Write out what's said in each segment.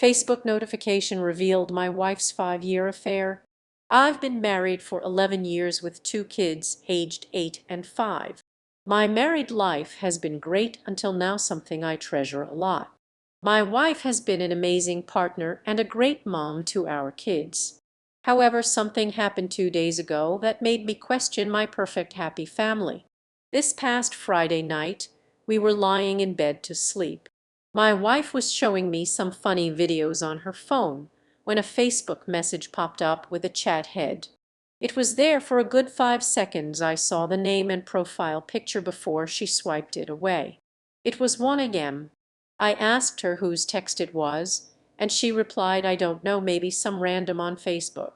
Facebook notification revealed my wife's 5-year affair. I've been married for 11 years with 2 kids aged 8 and 5. My married life has been great until now, something I treasure a lot. My wife has been an amazing partner and a great mom to our kids. However, something happened 2 days ago that made me question my perfect happy family. This past Friday night, we were lying in bed to sleep. My wife was showing me some funny videos on her phone when a Facebook message popped up with a chat head. It was there for a good 5 seconds. I saw the name and profile picture before she swiped it away. It was 1 a.m. I asked her whose text it was, and she replied, "I don't know, maybe some random on Facebook."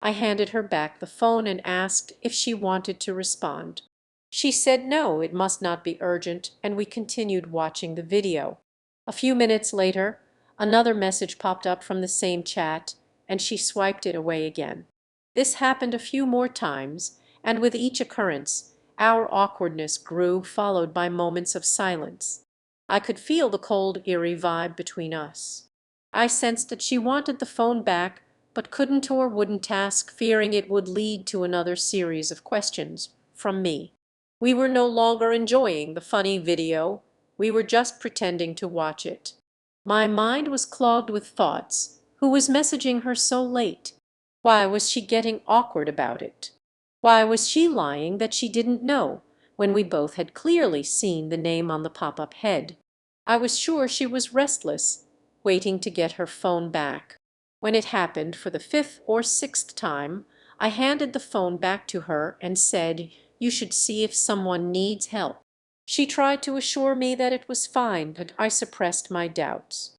I handed her back the phone and asked if she wanted to respond. She said no, it must not be urgent, and we continued watching the video. A few minutes later, another message popped up from the same chat, and she swiped it away again. This happened a few more times, and with each occurrence, our awkwardness grew, followed by moments of silence. I could feel the cold, eerie vibe between us. I sensed that she wanted the phone back, but couldn't or wouldn't ask, fearing it would lead to another series of questions from me. We were no longer enjoying the funny video. We were just pretending to watch it. My mind was clogged with thoughts. Who was messaging her so late? Why was she getting awkward about it? Why was she lying that she didn't know, when we both had clearly seen the name on the pop-up head? I was sure she was restless, waiting to get her phone back. When it happened for the 5th or 6th time, I handed the phone back to her and said, "You should see if someone needs help." She tried to assure me that it was fine, but I suppressed my doubts.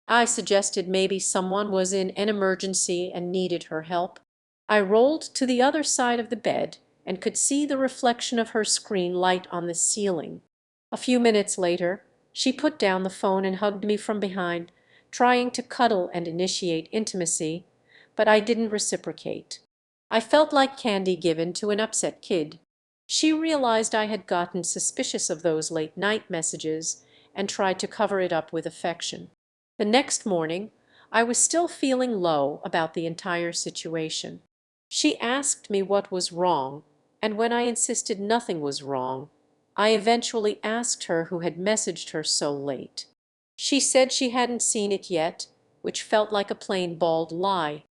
I suggested maybe someone was in an emergency and needed her help. I rolled to the other side of the bed and could see the reflection of her screen light on the ceiling. A few minutes later, she put down the phone and hugged me from behind, trying to cuddle and initiate intimacy, but I didn't reciprocate. I felt like candy given to an upset kid. She realized I had gotten suspicious of those late-night messages and tried to cover it up with affection. The next morning, I was still feeling low about the entire situation. She asked me what was wrong, and when I insisted nothing was wrong, I eventually asked her who had messaged her so late. She said she hadn't seen it yet, which felt like a plain bald lie.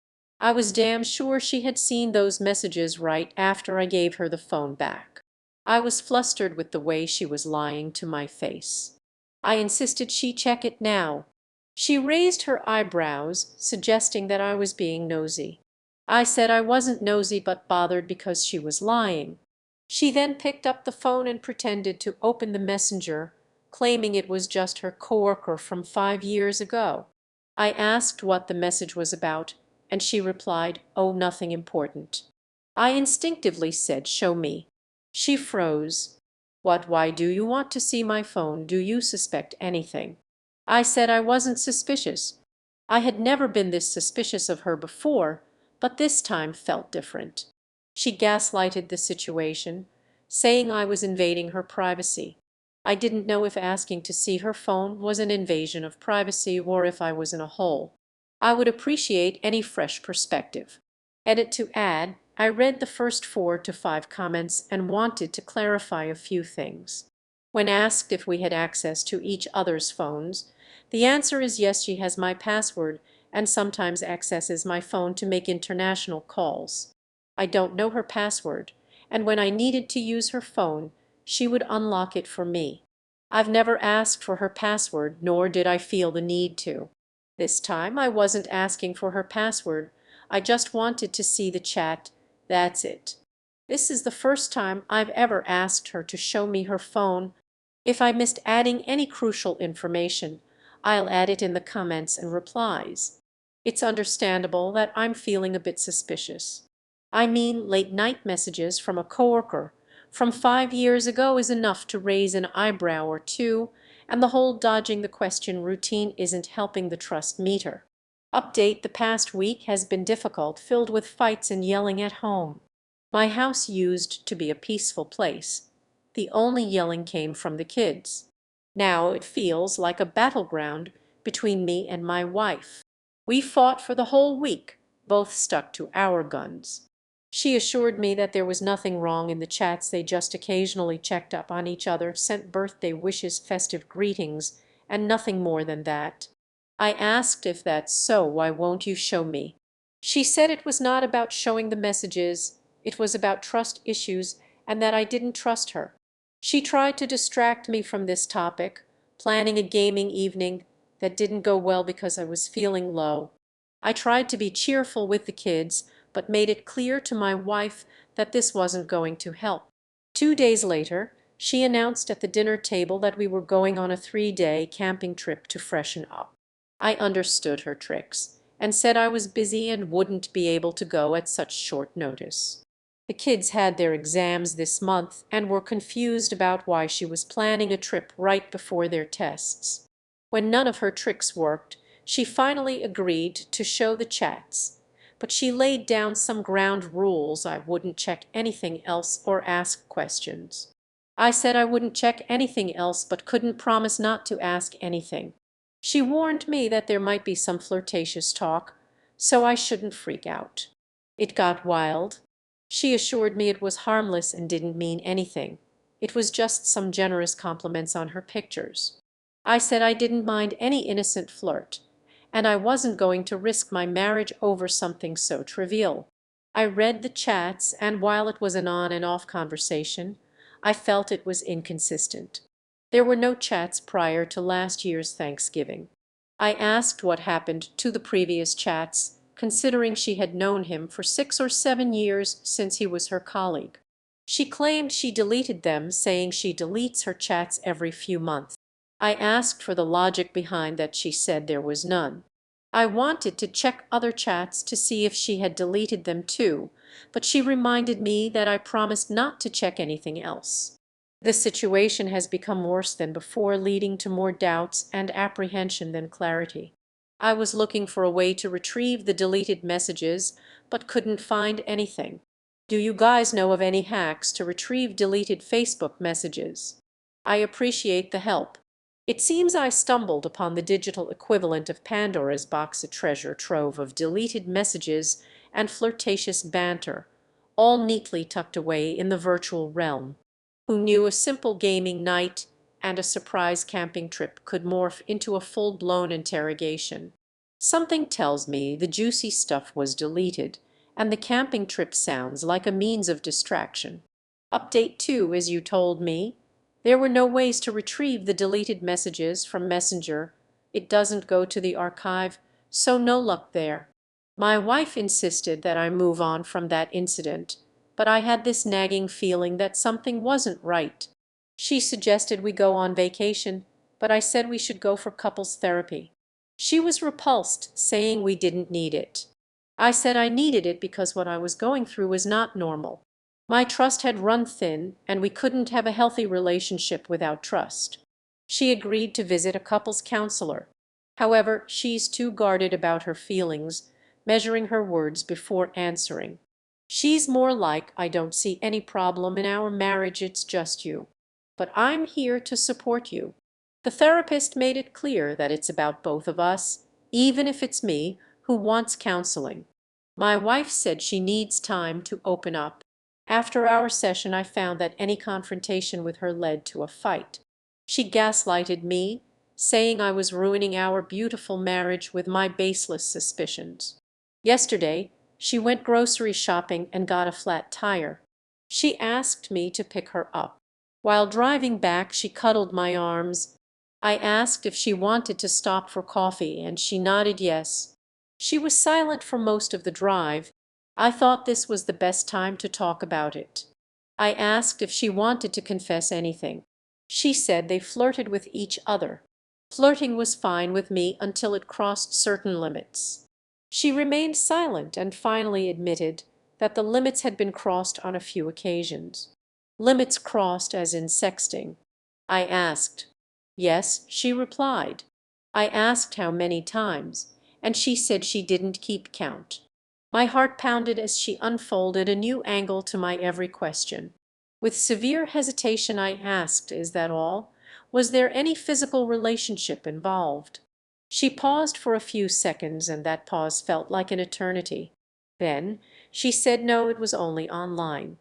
I was damn sure she had seen those messages right after I gave her the phone back. I was flustered with the way she was lying to my face. I insisted she check it now. She raised her eyebrows, suggesting that I was being nosy. I said I wasn't nosy but bothered because she was lying. She then picked up the phone and pretended to open the messenger, claiming it was just her coworker from 5 years ago. I asked what the message was about, and she replied, "Oh, nothing important." I instinctively said, "Show me." She froze. "What? Why do you want to see my phone? Do you suspect anything?" I said I wasn't suspicious. I had never been this suspicious of her before, but this time felt different. She gaslighted the situation, saying I was invading her privacy. I didn't know if asking to see her phone was an invasion of privacy or if I was in a hole. I would appreciate any fresh perspective. Edit to add, I read the first 4 to 5 comments and wanted to clarify a few things. When asked if we had access to each other's phones, the answer is yes, she has my password and sometimes accesses my phone to make international calls. I don't know her password, and when I needed to use her phone, she would unlock it for me. I've never asked for her password, nor did I feel the need to. This time I wasn't asking for her password. I just wanted to see the chat. That's it. This is the first time I've ever asked her to show me her phone. If I missed adding any crucial information, I'll add it in the comments and replies. It's understandable that I'm feeling a bit suspicious. I mean, late-night messages from a coworker from 5 years ago is enough to raise an eyebrow or two, and the whole dodging the question routine isn't helping the trust meter. Update: the past week has been difficult, filled with fights and yelling at home. My house used to be a peaceful place. The only yelling came from the kids. Now it feels like a battleground between me and my wife. We fought for the whole week, both stuck to our guns. She assured me that there was nothing wrong in the chats, they just occasionally checked up on each other, sent birthday wishes, festive greetings, and nothing more than that. I asked, if that's so, why won't you show me? She said it was not about showing the messages, it was about trust issues, and that I didn't trust her. She tried to distract me from this topic, planning a gaming evening that didn't go well because I was feeling low. I tried to be cheerful with the kids, but made it clear to my wife that this wasn't going to help. 2 days later, she announced at the dinner table that we were going on a 3-day camping trip to freshen up. I understood her tricks and said I was busy and wouldn't be able to go at such short notice. The kids had their exams this month and were confused about why she was planning a trip right before their tests. When none of her tricks worked, she finally agreed to show the chats, but she laid down some ground rules: I wouldn't check anything else or ask questions. I said I wouldn't check anything else but couldn't promise not to ask anything. She warned me that there might be some flirtatious talk, so I shouldn't freak out. It got wild. She assured me it was harmless and didn't mean anything. It was just some generous compliments on her pictures. I said I didn't mind any innocent flirt, and I wasn't going to risk my marriage over something so trivial. I read the chats, and while it was an on and off conversation, I felt it was inconsistent. There were no chats prior to last year's Thanksgiving. I asked what happened to the previous chats, considering she had known him for 6 or 7 years since he was her colleague. She claimed she deleted them, saying she deletes her chats every few months. I asked for the logic behind that. She said there was none. I wanted to check other chats to see if she had deleted them too, but she reminded me that I promised not to check anything else. The situation has become worse than before, leading to more doubts and apprehension than clarity. I was looking for a way to retrieve the deleted messages, but couldn't find anything. Do you guys know of any hacks to retrieve deleted Facebook messages? I appreciate the help. It seems I stumbled upon the digital equivalent of Pandora's box, a treasure trove of deleted messages and flirtatious banter, all neatly tucked away in the virtual realm. Who knew a simple gaming night and a surprise camping trip could morph into a full-blown interrogation? Something tells me the juicy stuff was deleted, and the camping trip sounds like a means of distraction. Update 2, as you told me, there were no ways to retrieve the deleted messages from Messenger. It doesn't go to the archive, so no luck there. My wife insisted that I move on from that incident, but I had this nagging feeling that something wasn't right. She suggested we go on vacation, but I said we should go for couples therapy. She was repulsed, saying we didn't need it. I said I needed it because what I was going through was not normal. My trust had run thin, and we couldn't have a healthy relationship without trust. She agreed to visit a couples counselor. However, she's too guarded about her feelings, measuring her words before answering. She's more like, I don't see any problem in our marriage, it's just you. But I'm here to support you. The therapist made it clear that it's about both of us, even if it's me who wants counseling. My wife said she needs time to open up. After our session, I found that any confrontation with her led to a fight. She gaslighted me, saying I was ruining our beautiful marriage with my baseless suspicions. Yesterday, she went grocery shopping and got a flat tire. She asked me to pick her up. While driving back, she cuddled my arms. I asked if she wanted to stop for coffee, and she nodded yes. She was silent for most of the drive. I thought this was the best time to talk about it. I asked if she wanted to confess anything. She said they flirted with each other. Flirting was fine with me until it crossed certain limits. She remained silent and finally admitted that the limits had been crossed on a few occasions. Limits crossed as in sexting. I asked. Yes, she replied. I asked how many times, and she said she didn't keep count. My heart pounded as she unfolded a new angle to my every question. With severe hesitation I asked, is that all? Was there any physical relationship involved? She paused for a few seconds, and that pause felt like an eternity. Then she said no, it was only online.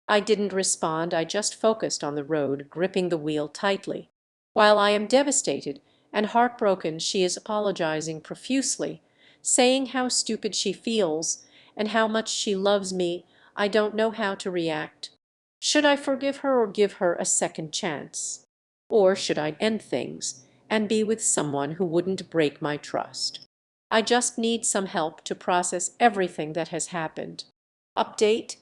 I didn't respond, I just focused on the road, gripping the wheel tightly. While I am devastated and heartbroken, she is apologizing profusely, saying how stupid she feels and how much she loves me. I don't know how to react. Should I forgive her or give her a second chance? Or should I end things and be with someone who wouldn't break my trust? I just need some help to process everything that has happened. Update: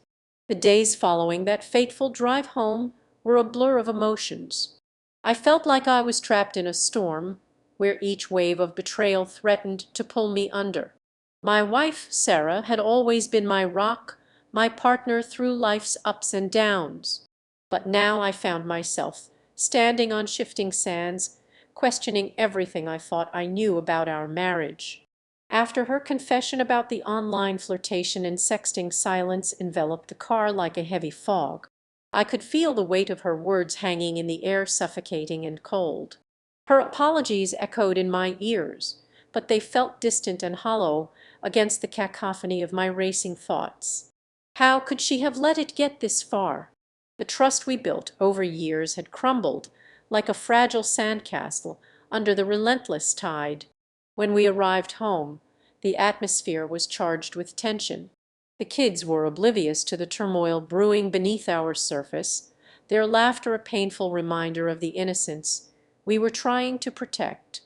the days following that fateful drive home were a blur of emotions. I felt like I was trapped in a storm where each wave of betrayal threatened to pull me under. My wife, Sarah, had always been my rock, my partner through life's ups and downs. But now I found myself standing on shifting sands, questioning everything I thought I knew about our marriage. After her confession about the online flirtation and sexting, silence enveloped the car like a heavy fog. I could feel the weight of her words hanging in the air, suffocating and cold. Her apologies echoed in my ears, but they felt distant and hollow against the cacophony of my racing thoughts. How could she have let it get this far? The trust we built over years had crumbled like a fragile sandcastle under the relentless tide. When we arrived home, the atmosphere was charged with tension. The kids were oblivious to the turmoil brewing beneath our surface, their laughter a painful reminder of the innocence we were trying to protect.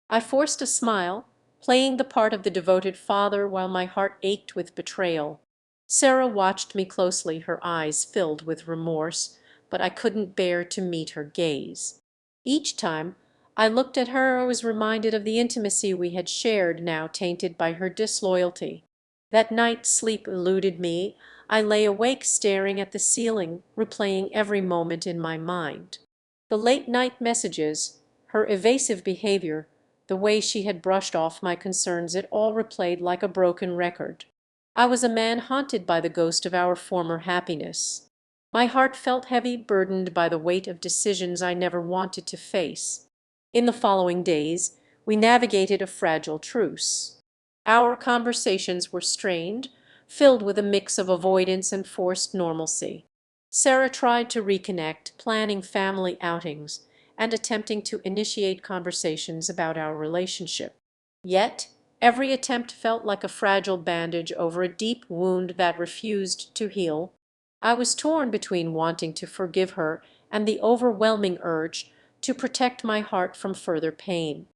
I forced a smile, playing the part of the devoted father while my heart ached with betrayal. Sarah watched me closely, her eyes filled with remorse, but I couldn't bear to meet her gaze. Each time I looked at her, I was reminded of the intimacy we had shared, now tainted by her disloyalty. That night sleep eluded me. I lay awake staring at the ceiling, replaying every moment in my mind. The late night messages, her evasive behavior, the way she had brushed off my concerns, it all replayed like a broken record. I was a man haunted by the ghost of our former happiness. My heart felt heavy, burdened by the weight of decisions I never wanted to face. In the following days, we navigated a fragile truce. Our conversations were strained, filled with a mix of avoidance and forced normalcy. Sarah tried to reconnect, planning family outings and attempting to initiate conversations about our relationship. Yet, every attempt felt like a fragile bandage over a deep wound that refused to heal. I was torn between wanting to forgive her and the overwhelming urge to protect my heart from further pain.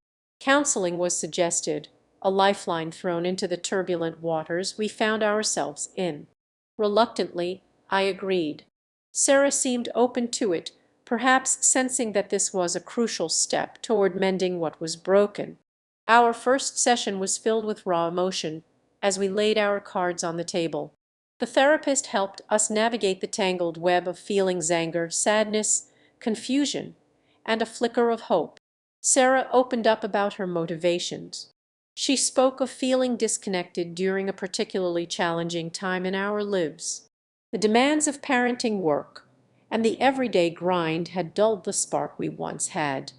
Counseling was suggested, a lifeline thrown into the turbulent waters we found ourselves in. Reluctantly, I agreed. Sarah seemed open to it, perhaps sensing that this was a crucial step toward mending what was broken. Our first session was filled with raw emotion as we laid our cards on the table. The therapist helped us navigate the tangled web of feelings: anger, sadness, confusion, and a flicker of hope. Sarah opened up about her motivations. She spoke of feeling disconnected during a particularly challenging time in our lives. The demands of parenting, work, and the everyday grind had dulled the spark we once had.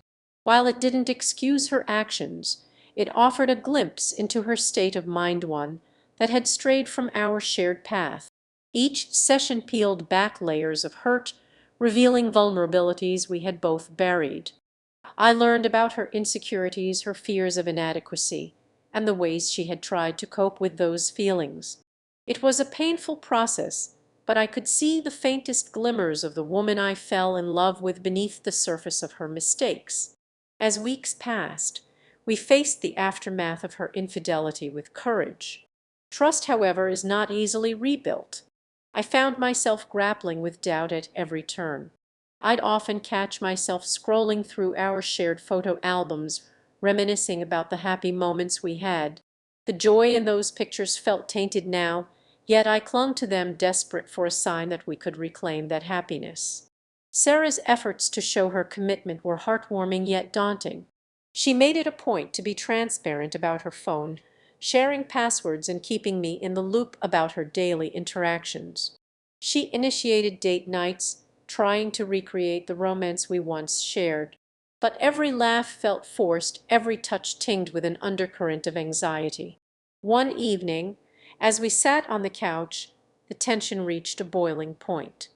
While it didn't excuse her actions, it offered a glimpse into her state of mind, one that had strayed from our shared path. Each session peeled back layers of hurt, revealing vulnerabilities we had both buried. I learned about her insecurities, her fears of inadequacy, and the ways she had tried to cope with those feelings. It was a painful process, but I could see the faintest glimmers of the woman I fell in love with beneath the surface of her mistakes. As weeks passed, we faced the aftermath of her infidelity with courage. Trust, however, is not easily rebuilt. I found myself grappling with doubt at every turn. I'd often catch myself scrolling through our shared photo albums, reminiscing about the happy moments we had. The joy in those pictures felt tainted now, yet I clung to them, desperate for a sign that we could reclaim that happiness. Sarah's efforts to show her commitment were heartwarming yet daunting. She made it a point to be transparent about her phone, sharing passwords and keeping me in the loop about her daily interactions. She initiated date nights, trying to recreate the romance we once shared. But every laugh felt forced, every touch tinged with an undercurrent of anxiety. One evening, as we sat on the couch, the tension reached a boiling point.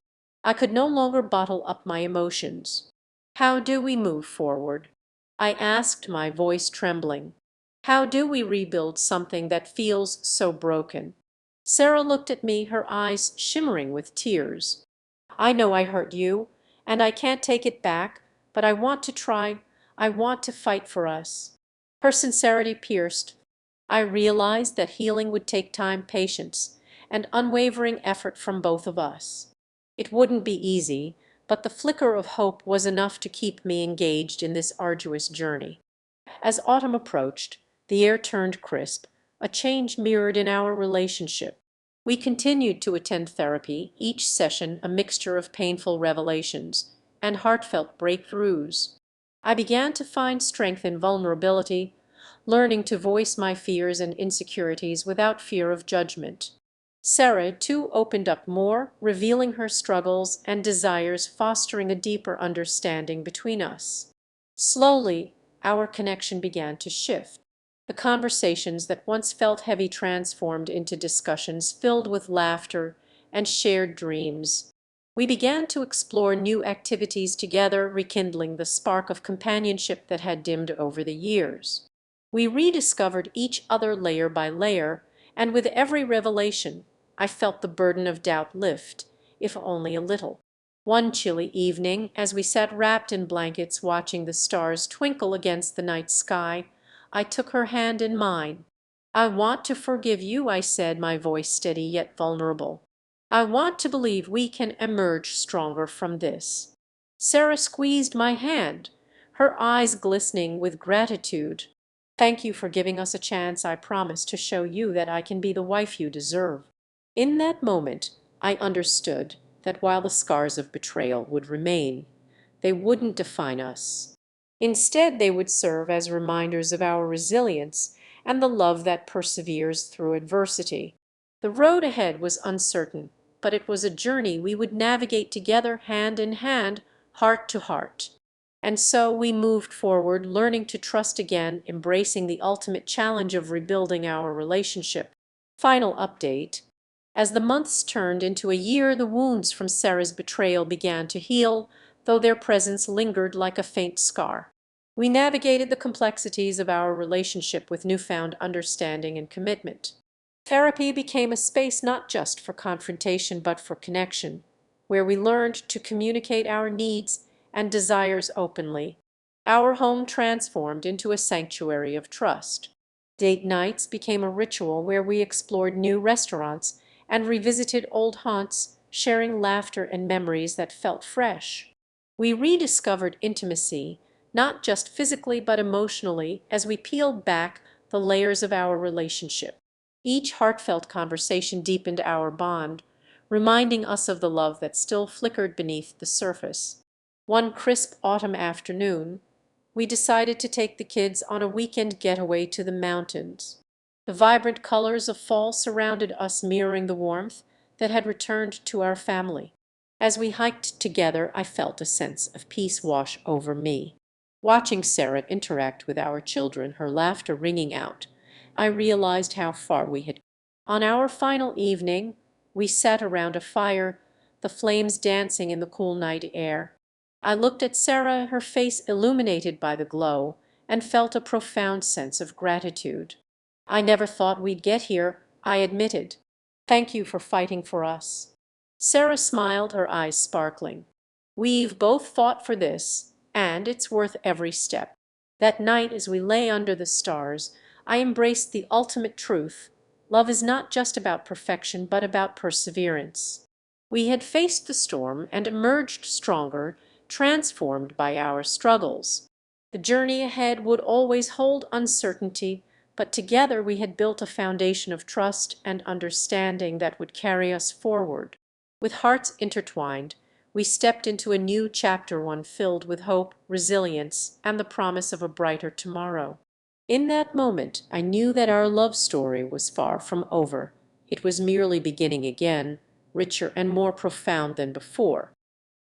I could no longer bottle up my emotions. "How do we move forward?" I asked, my voice trembling. "How do we rebuild something that feels so broken?" Sarah looked at me, her eyes shimmering with tears. "I know I hurt you, and I can't take it back, but I want to try. I want to fight for us." Her sincerity pierced. I realized that healing would take time, patience, and unwavering effort from both of us. It wouldn't be easy, but the flicker of hope was enough to keep me engaged in this arduous journey. As autumn approached, the air turned crisp, a change mirrored in our relationship. We continued to attend therapy, each session a mixture of painful revelations and heartfelt breakthroughs. I began to find strength in vulnerability, learning to voice my fears and insecurities without fear of judgment. Sarah, too, opened up more, revealing her struggles and desires, fostering a deeper understanding between us. Slowly, our connection began to shift. The conversations that once felt heavy transformed into discussions filled with laughter and shared dreams. We began to explore new activities together, rekindling the spark of companionship that had dimmed over the years. We rediscovered each other layer by layer, and with every revelation, I felt the burden of doubt lift, if only a little. One chilly evening, as we sat wrapped in blankets watching the stars twinkle against the night sky, I took her hand in mine. "I want to forgive you," I said, my voice steady yet vulnerable. "I want to believe we can emerge stronger from this." Sarah squeezed my hand, her eyes glistening with gratitude. "Thank you for giving us a chance. I promise to show you that I can be the wife you deserve." In that moment, I understood that while the scars of betrayal would remain, they wouldn't define us. Instead, they would serve as reminders of our resilience and the love that perseveres through adversity. The road ahead was uncertain, but it was a journey we would navigate together, hand in hand, heart to heart. And so we moved forward, learning to trust again, embracing the ultimate challenge of rebuilding our relationship. Final update. As the months turned into a year, the wounds from Sarah's betrayal began to heal, though their presence lingered like a faint scar. We navigated the complexities of our relationship with newfound understanding and commitment. Therapy became a space not just for confrontation but for connection, where we learned to communicate our needs and desires openly. Our home transformed into a sanctuary of trust. Date nights became a ritual where we explored new restaurants and revisited old haunts, sharing laughter and memories that felt fresh. We rediscovered intimacy, not just physically but emotionally, as we peeled back the layers of our relationship. Each heartfelt conversation deepened our bond, reminding us of the love that still flickered beneath the surface. One crisp autumn afternoon, we decided to take the kids on a weekend getaway to the mountains. The vibrant colors of fall surrounded us, mirroring the warmth that had returned to our family. As we hiked together, I felt a sense of peace wash over me. Watching Sarah interact with our children, her laughter ringing out, I realized how far we had come. On our final evening, we sat around a fire, the flames dancing in the cool night air. I looked at Sarah, her face illuminated by the glow, and felt a profound sense of gratitude. "I never thought we'd get here," I admitted. "Thank you for fighting for us." Sarah smiled, her eyes sparkling. "We've both fought for this, and it's worth every step." That night, as we lay under the stars, I embraced the ultimate truth. Love is not just about perfection, but about perseverance. We had faced the storm and emerged stronger, transformed by our struggles. The journey ahead would always hold uncertainty, but together we had built a foundation of trust and understanding that would carry us forward. With hearts intertwined, we stepped into a new chapter, one filled with hope, resilience, and the promise of a brighter tomorrow. In that moment, I knew that our love story was far from over. It was merely beginning again, richer and more profound than before.